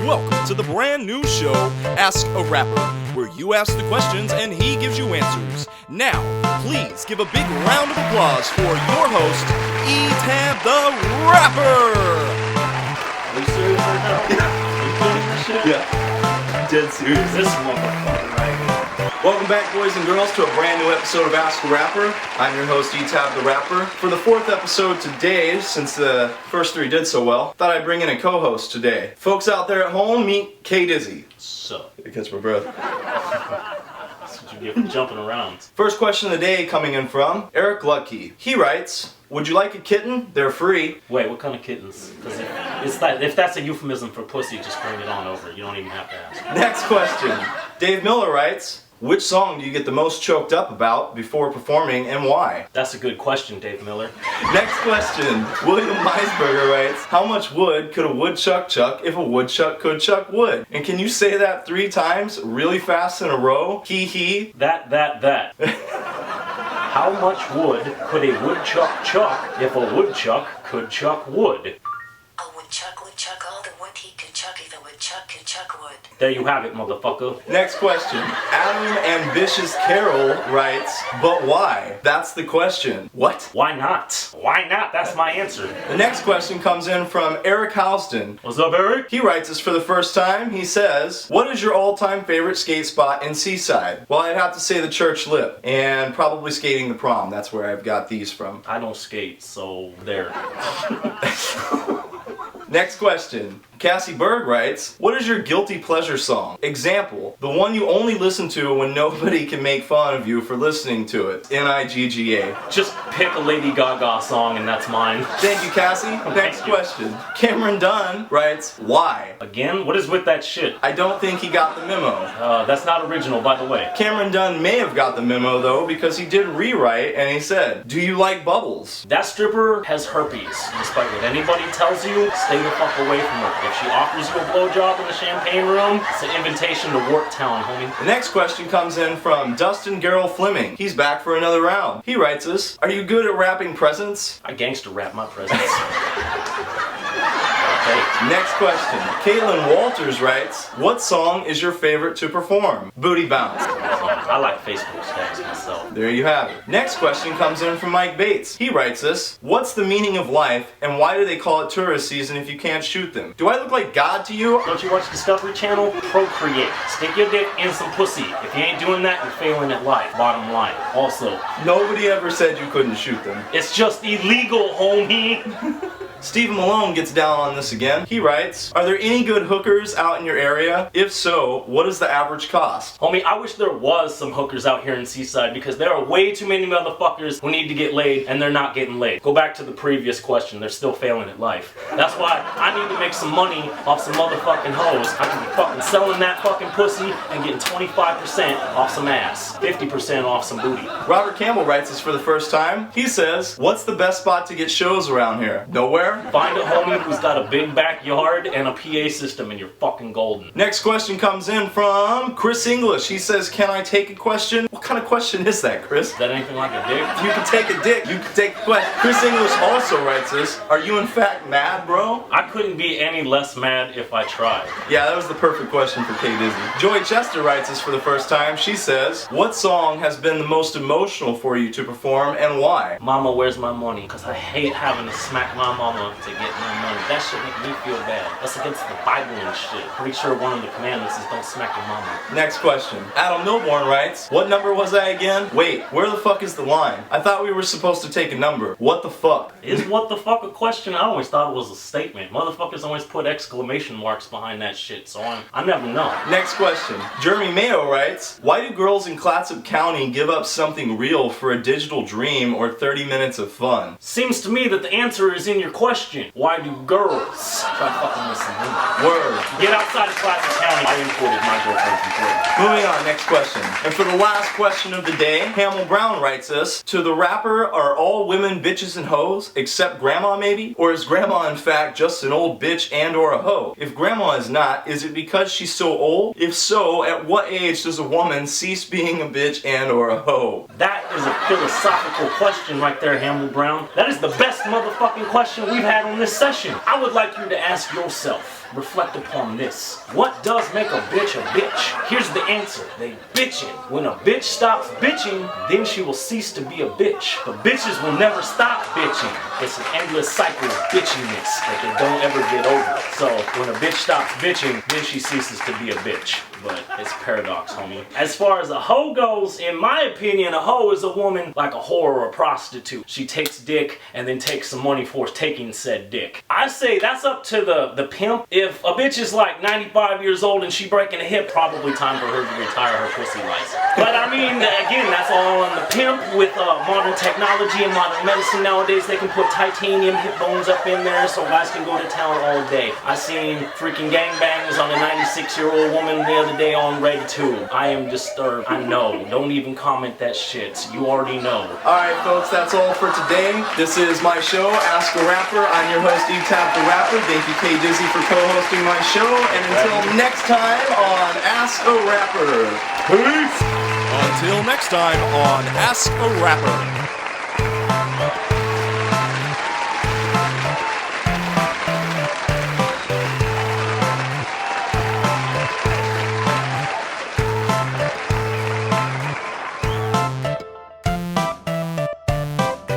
welcome to the brand new show, Ask a Rapper, where you ask the questions and he gives you answers. Now, please give a big round of applause for your host, E-Tab the Rapper! Are you serious right now? Yeah. You filming this shit? Yeah. Dead serious. This motherfucker right here. Welcome back, boys and girls, to a brand new episode of Ask a Rapper. I'm your host, E-Tab the Rapper. For the fourth episode today, since the first three did so well, thought I'd bring in a co-host today. Folks out there at home, meet K Dizzy. So, You catch my breath. that's what you get for jumping around. First question of the day coming in from Eric Lucky. He writes, would you like a kitten? They're free. Wait, what kind of kittens? Because if that's a euphemism for pussy, just bring it on over. You don't even have to ask. Next question. Dave Miller writes, which song do you get the most choked up about before performing and why? That's a good question, Dave Miller. Next question. William Meisberger writes, how much wood could a woodchuck chuck if a woodchuck could chuck wood? And can you say that 3 times really fast in a row? Hee. That. How much wood could a woodchuck chuck if a woodchuck could chuck wood? A woodchuck would chuck all the wood he could chuck if a woodchuck could chuck wood. There you have it, motherfucker. Next question. Adam Ambitious Carol writes, but why? That's the question. What? Why not? Why not? That's my answer. The next question comes in from Eric Houston. What's up, Eric? He writes us for the first time. He says, what is your all-time favorite skate spot in Seaside? Well, I'd have to say the Church Lip, and probably skating the prom. That's where I've got these from. I don't skate, so there. Next question. Cassie Berg writes, what is your guilty pleasure song? Example, the one you only listen to when nobody can make fun of you for listening to it. N-I-G-G-A. Just pick a Lady Gaga song and that's mine. Thank you, Cassie. Next question. Cameron Dunn writes, why? Again? What is with that shit? I don't think he got the memo. That's not original, by the way. Cameron Dunn may have got the memo, though, because he did rewrite, and he said, do you like bubbles? That stripper has herpes. Despite what anybody tells you, stay the fuck away from her. If she offers you a blowjob in the champagne room, it's an invitation to Wart Town, homie. The next question comes in from Dustin Garrell Fleming. He's back for another round. He writes us, are you good at wrapping presents? I gangster rap my presents. Okay. Next question. Caitlin Walters writes, what song is your favorite to perform? Booty Bounce. I like Facebook stacks myself. There you have it. Next question comes in from Mike Bates. He writes us, what's the meaning of life and why do they call it tourist season if you can't shoot them? Do I look like God to you? Don't you watch Discovery Channel? Procreate. Stick your dick in some pussy. If you ain't doing that, you're failing at life. Bottom line. Also, Nobody ever said you couldn't shoot them. it's just illegal, homie. Stephen Malone gets down on this again. He writes, are there any good hookers out in your area? If so, what is the average cost? Homie, I wish there was some hookers out here in Seaside because there are way too many motherfuckers who need to get laid and they're not getting laid. Go back to the previous question, they're still failing at life. That's why I need to make some money off some motherfucking hoes. I can be fucking selling that fucking pussy and getting 25% off some ass, 50% off some booty. Robert Campbell writes this for the first time. He says, what's the best spot to get shows around here? Nowhere? Find a homie who's got a big backyard and a PA system and you're fucking golden. Next question comes in from Chris English. He says, can I take a question? What kind of question is that, Chris? Is that anything like a dick? If you can take a dick, you can take a question. Chris English also writes this, are you in fact mad, bro? I couldn't be any less mad if I tried. Yeah, that was the perfect question for K Dizzy. Joy Chester writes this for the first time. She says, what song has been the most emotional for you to perform and why? Mama, where's my money? Because I hate having to smack my mama to get my money. That shit make me feel bad. That's against the Bible and shit. Pretty sure one of the commandments is don't smack your mama. Next question. Adam Milborn writes, what number was I again? Wait, where the fuck is the line? I thought we were supposed to take a number. What the fuck? Is what the fuck a question? I always thought it was a statement. Motherfuckers always put exclamation marks behind that shit, so I never know. Next question. Jeremy Mayo writes, why do girls in Clatsop County give up something real for a digital dream or 30 minutes of fun? Seems to me that the answer is in your question. Why do girls try fucking with some women? Word. Get outside of Classic County. I imported my girlfriend from Florida. Moving on, next question. And for the last question of the day, Hamill Brown writes us, to the rapper, are all women bitches and hoes, except grandma maybe? Or is grandma in fact just an old bitch and or a hoe? If grandma is not, is it because she's so old? If so, at what age does a woman cease being a bitch and or a hoe? That is a philosophical question right there, Hamill Brown. That is the best motherfucking question we've had on this session. I would like you to ask yourself, reflect upon this. What does make a bitch a bitch? Here's the answer. They bitching. When a bitch stops bitching, then she will cease to be a bitch. But bitches will never stop bitching. It's an endless cycle of bitchiness that they don't ever get over. So when a bitch stops bitching, then she ceases to be a bitch. But it's paradox, homie. As far as a hoe goes, in my opinion, a hoe is a woman like a whore or a prostitute. She takes dick and then takes some money for taking said dick. I say that's up to the pimp. If a bitch is like 95 years old and she breaking a hip, probably time for her to retire her pussy license. But I mean, again, that's all on the pimp. With modern technology and modern medicine nowadays, they can put titanium hip bones up in there so guys can go to town all day. I seen freaking gangbangs on a 96-year-old woman the other day on Red Tube. I am disturbed. I know. Don't even comment that shit. You already know. Alright folks, that's all for today. This is my show, Ask a Rapper. I'm your host, E-Tap the Rapper. Thank you, K Dizzy, for co-hosting my show. And until next time on Ask a Rapper. Peace! Until next time on Ask a Rapper.